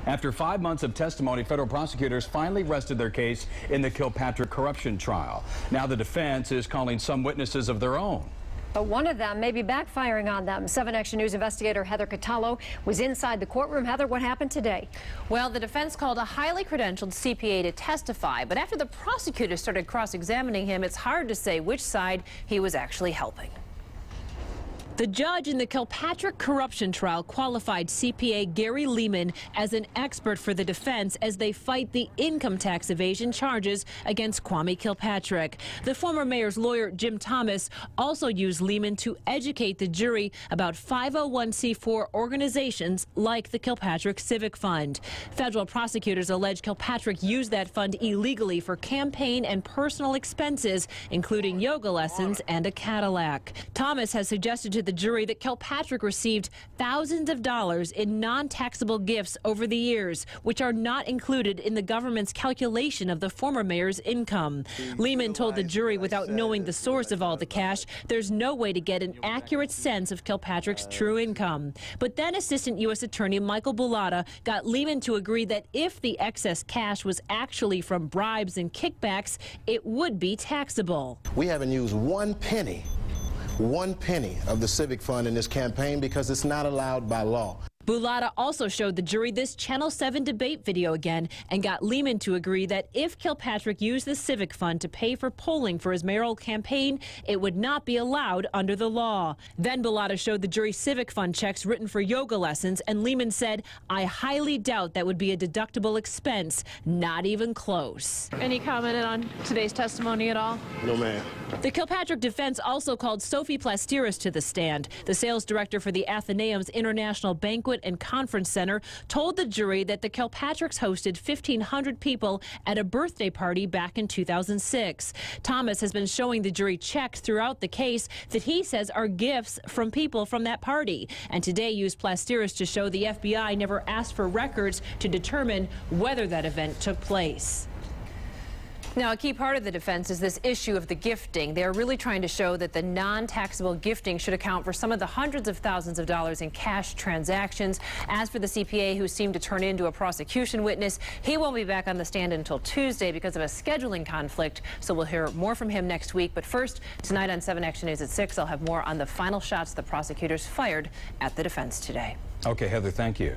After 5 months of testimony, federal prosecutors finally rested their case in the Kilpatrick corruption trial. Now the defense is calling some witnesses of their own. But one of them may be backfiring on them. 7 Action News investigator Heather Catallo was inside the courtroom. Heather, what happened today? Well, the defense called a highly credentialed CPA to testify, but after the prosecutors started cross-examining him, it's hard to say which side he was actually helping. The judge in the Kilpatrick corruption trial qualified CPA Gary Lehman as an expert for the defense as they fight the income tax evasion charges against Kwame Kilpatrick. The former mayor's lawyer, Jim Thomas, also used Lehman to educate the jury about 501c4 organizations like the Kilpatrick Civic Fund. Federal prosecutors allege Kilpatrick used that fund illegally for campaign and personal expenses, including yoga lessons and a Cadillac. Thomas has suggested to the jury that Kilpatrick received thousands of dollars in non-taxable gifts over the years, which are not included in the government's calculation of the former mayor's income. Lehman told the jury without knowing the source of all the cash, there's no way to get an accurate sense of Kilpatrick's true income. But then Assistant U.S. Attorney Michael Bullotta got Lehman to agree that if the excess cash was actually from bribes and kickbacks, it would be taxable. We haven't used one penny of the Civic Fund in this campaign because it's not allowed by law. Bullotta also showed the jury this Channel 7 debate video again and got Lehman to agree that if Kilpatrick used the Civic Fund to pay for polling for his mayoral campaign, it would not be allowed under the law. Then Bullotta showed the jury Civic Fund checks written for yoga lessons, and Lehman said, "I highly doubt that would be a deductible expense, not even close." Any comment on today's testimony at all? No, ma'am. The Kilpatrick defense also called Sophie Plasteris to the stand. The sales director for the Athenaeum's International Banquet and Conference Center told the jury that the Kilpatricks hosted 1,500 people at a birthday party back in 2006. Thomas has been showing the jury checks throughout the case that he says are gifts from people from that party, and today used Plasteris to show the FBI never asked for records to determine whether that event took place. Now, a key part of the defense is this issue of the gifting. They are really trying to show that the non-taxable gifting should account for some of the hundreds of thousands of dollars in cash transactions. As for the CPA who seemed to turn into a prosecution witness, he won't be back on the stand until Tuesday because of a scheduling conflict, so we'll hear more from him next week. But first, tonight on 7 Action News at 6, I'll have more on the final shots the prosecutors fired at the defense today. Okay, Heather, thank you.